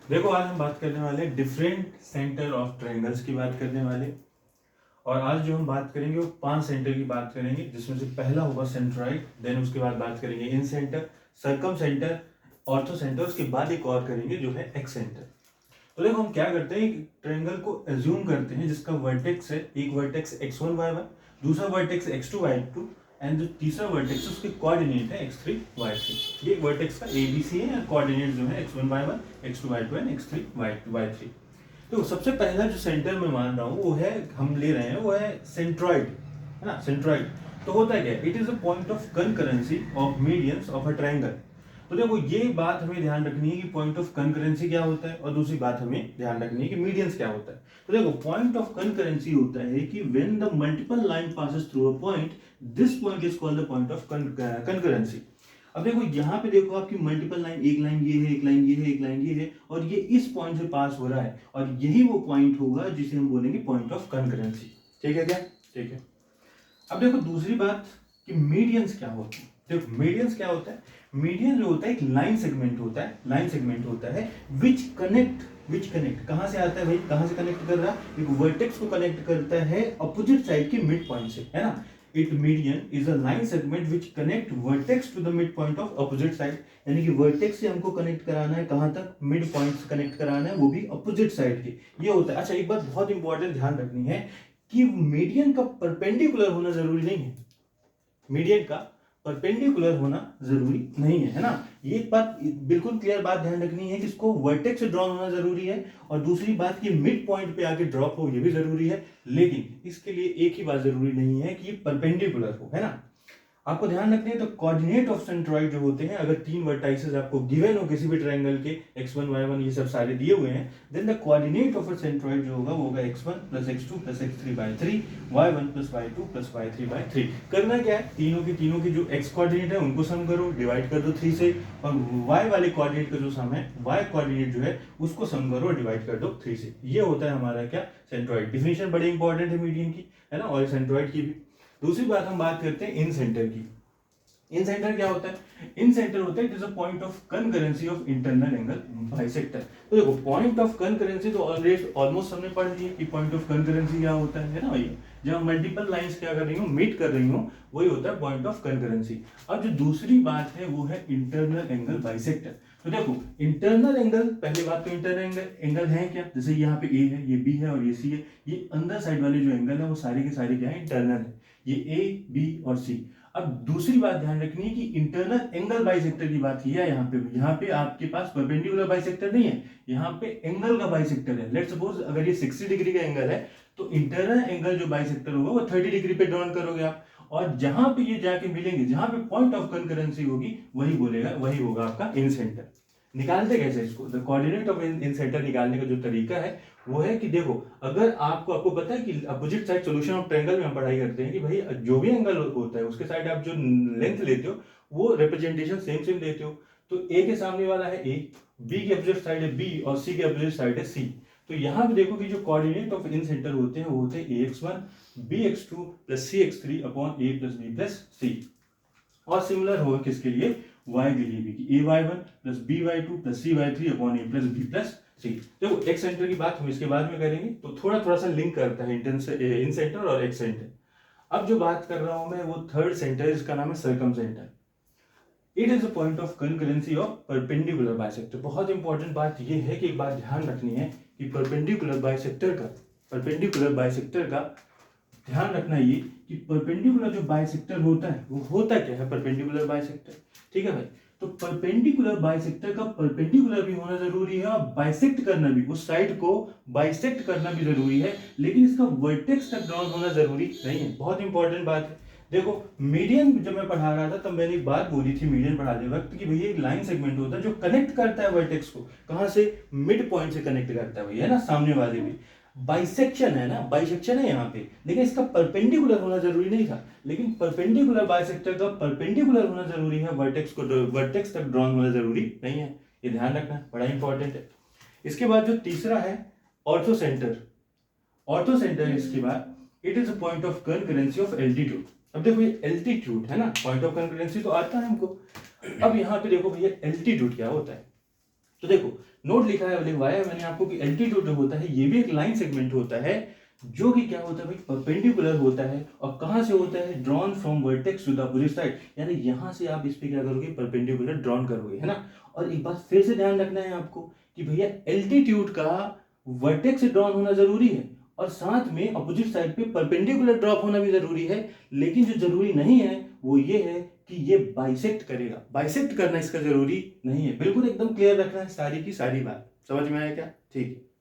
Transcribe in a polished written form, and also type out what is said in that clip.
देखो आज हम बात करने वाले हैं डिफरेंट सेंटर ऑफ ट्रायंगल्स की बात करने वाले। और आज जो हम बात करेंगे वो 5 सेंटर की बात करेंगे, जिसमें से पहला होगा सेंट्रॉइड, देन उसके बाद बात करेंगे incentre, circumcentre, orthocentre, उसके बाद एक और करेंगे जो है एक्स सेंटर। तो देखो हम क्या करते हैं, एक ट्रायंगल को एज्यूम करते हैं जिसका वर्टेक्स है, एक वर्टेक्स x1 y1, दूसरा वर्टेक्स x2 y2 एंड जो तीसरा वर्टेक्स है उसके कोऑर्डिनेट है x3 y3। ये वर्टेक्स का ABC है, कोऑर्डिनेट जो है x1 y1, x2 y2 and x3 y3। तो सबसे पहला जो सेंटर मैं मान रहा हूँ वो है, हम ले रहे हैं वो है सेंट्रॉइड, है ना। सेंट्रॉइड तो होता क्या है, it is a point of concurrency of medians of a triangle. तो देखो ये बात हमें ध्यान रखनी है कि पॉइंट ऑफ कंकरेंसी क्या होता है, और दूसरी बात हमें ध्यान रखनी है कि मीडियंस क्या होता है। तो देखो पॉइंट ऑफ कंकरेंसी होता है कि when the multiple line passes through a point, this point is called the point of concurrency. अब देखो यहाँ पे देखो आपकी मल्टीपल लाइन, एक लाइन ये है, एक लाइन ये है, एक लाइन ये है, और ये इस पॉइंट से पास हो रहा है, और यही वो पॉइंट होगा जिसे हम बोलेंगे पॉइंट ऑफ कंकरेंसी। ठीक है क्या? ठीक है। अब देखो दूसरी बात कि मीडियंस क्या होता है। देखो मीडियंस क्या होता है, मीडियन जो होता है एक लाइन सेगमेंट होता है, लाइन सेगमेंट होता है विच कनेक्ट कहां से आता है भाई, कहां से कनेक्ट कर रहा है, एक वर्टेक्स को कनेक्ट करता है अपोजिट साइड के मिड पॉइंट से, है ना। It median is a line segment which connect vertex to the mid point of opposite side, यानी कि वर्टेक्स से हमको कनेक्ट कराना है कहां तक, मिड पॉइंट से कनेक्ट कराना है, वो भी अपोजिट साइड के। ये होता है। अच्छा एक बात बहुत इंपॉर्टेंट ध्यान रखनी है कि मीडियन का परपेंडिकुलर होना जरूरी नहीं है, मीडियन का परपेंडिकुलर होना जरूरी नहीं है ना। ये बात बिल्कुल क्लियर बात ध्यान रखनी है कि इसको वर्टेक्स से ड्रॉन होना जरूरी है, और दूसरी बात कि मिड पॉइंट पे आके ड्रॉप हो ये भी जरूरी है, लेकिन इसके लिए एक ही बात जरूरी नहीं है कि ये परपेंडिकुलर हो, है ना। आपको ध्यान रखना है तो कोऑर्डिनेट ऑफ सेंट्रॉइड जो होते हैं, अगर 3 वर्टाइसेस आपको गिवन हो किसी भी ट्रायंगल के, x1 y1 ये सब सारे दिए हुए हैं, then the coordinate of a centroid जो होगा वो होगा x1 + x2 + x3 / 3, y1 + y2 + y3 / 3। करना क्या है, तीनों की जो x कोऑर्डिनेट है उनको सम करो, डिवाइड कर दो 3 से, और y वाले कोऑर्डिनेट का जो सम है, y कोऑर्डिनेट जो है उसको सम करो, डिवाइड कर दो 3 से। ये होता है हमारा क्या, सेंट्रॉइड। डिफिनेशन बड़ी इंपॉर्टेंट है मीडियन की, है ना, और सेंट्रॉइड की भी। दूसरी बात हम बात करते हैं इन सेंटर की। इन सेंटर क्या होता है, इन सेंटर होता है it is a point of concurrency of internal angle bisector. तो देखो पॉइंट ऑफ कंकरेंसी तो ऑलरेडी ऑलमोस्ट हमने पढ़ लिया कि पॉइंट ऑफ कंकरेंसी क्या होता है ना भैया, जब मल्टीपल लाइंस क्या कर रही हूँ, मीट कर रही हूँ, वही होता है पॉइंट ऑफ कंकरेंसी। अब जो दूसरी बात है वो है इंटरनल एंगल बाइसेक्टर। तो देखो इंटरनल एंगल, पहली बात तो इंटरनल एंगल है क्या, जैसे यहाँ पे ए है, ये बी है और ये सी है, ये अंदर साइड वाले जो एंगल है वो सारे के सारे क्या है, इंटरनल है, ये ए बी और सी। अब दूसरी बात ध्यान रखनी है कि इंटरनल एंगल बाइसेक्टर की बात की है यहाँ पे आपके पास परपेंडिकुलर बाइसेक्टर नहीं है, यहाँ पे एंगल का बाइसेक्टर है। लेट्स सपोज अगर ये 60 डिग्री का एंगल है, तो इंटरनल एंगल जो बाइसेक्टर होगा वो 30 डिग्री पे ड्रॉन करोगे आप, और जहां पे ये जाके मिलेंगे, जहां पे पॉइंट ऑफ कंकरेंसी होगी, वही होगा आपका इन सेंटर। निकालते कैसे इसको, the coordinate of in centre निकालने का जो तरीका है वो है कि देखो, अगर आपको पता है कि opposite side solution of triangle में हम पढ़ाई करते हैं कि भाई जो भी एंगल होता है उसके साइड आप जो लेंथ लेते हो वो रिप्रेजेंटेशन सेम देते हो। तो ए के सामने वाला है ए, बी के अपोजिट साइड है बी, और सी के अपोजिट साइड है सी। तो यहाँ पे देखो कि जो कोऑर्डिनेट ऑफ इन सेंटर होते हैं वो होते हैं ax1 bx2 + cx3 upon a + b + c। और सिमिलर होगा किसके लिए, y के लिए भी, कि ay1 + by2 + cy3 upon a + b + c। देखो एक्स सेंटर की बात हम इसके बाद में करेंगे, तो थोड़ा सा लिंक करता है इन सेंटर और एक्स सेंटर। अब जो बात कर रहा हूं मैं वो थर्ड सेंटर, इसका नाम है circum centre. It is a point of concurrency of perpendicular bisector. बहुत इंपॉर्टेंट बात यह है कि एक बात ध्यान रखनी है कि परपेंडिकुलर बाइसेक्टर का ध्यान रखना ये कि परपेंडिकुलर जो बाइसेक्टर होता है वो होता क्या है, परपेंडिकुलर बाइसेक्टर। ठीक है भाई, तो परपेंडिकुलर बाइसेक्टर का परपेंडिकुलर भी होना जरूरी है, और बाइसेक्ट करना भी, उस साइड को बाइसेक्ट करना भी जरूरी है, लेकिन इसका वर्टेक्स तक ड्रॉन होना जरूरी नहीं है। बहुत इंपॉर्टेंट बात है। देखो मीडियन जब मैं पढ़ा रहा था तब मैंने एक बात बोली थी मीडियन पढ़ाते वक्त कि भैया एक लाइन सेगमेंट होता है जो कनेक्ट करता है वर्टेक्स को, कहां से, मिड पॉइंट से कनेक्ट करता है भैया, है ना, सामने वाले भी। बाइसेक्शन है ना, बाइसेक्शन है यहाँ पे, लेकिन इसका परपेंडिकुलर होना जरूरी नहीं था, लेकिन परपेंडिकुलर बाइसेक्टर का परपेंडिकुलर होना जरूरी है, वर्टेक्स तक ड्रॉन होना जरूरी नहीं है। ये ध्यान रखना, बड़ा इंपॉर्टेंट है। इसके बाद जो तीसरा है ऑर्थो सेंटर। ऑर्थो सेंटर इसके बाद it is a point of concurrency of altitude. अब देखो ये एल्टीट्यूड है ना, पॉइंट ऑफ कंकरेंसी तो आता है हमको। अब यहाँ पे देखो भैया एल्टीट्यूड क्या होता है, तो देखो नोट लिखवाया है मैंने आपको कि एल्टीट्यूड जो होता है ये भी एक लाइन सेगमेंट होता है, जो कि क्या होता है भाई, परपेंडिकुलर होता है। और कहां से होता है, drawn from vertex to the opposite side, यानी यहां से आप इस पे क्या करोगे, परपेंडिकुलर ड्रॉन करोगे, है ना। और एक बात फिर से ध्यान रखना है आपको कि भैया एल्टीट्यूड का वर्टेक्स से ड्रॉन होना जरूरी है, और साथ में अपोजिट साइड पे परपेंडिकुलर ड्रॉप होना भी जरूरी है। लेकिन जो जरूरी नहीं है वो ये है कि ये बाइसेक्ट करेगा, बाइसेक्ट करना इसका जरूरी नहीं है। बिल्कुल एकदम क्लियर रखना है सारी की सारी बात, समझ में आया क्या? ठीक है।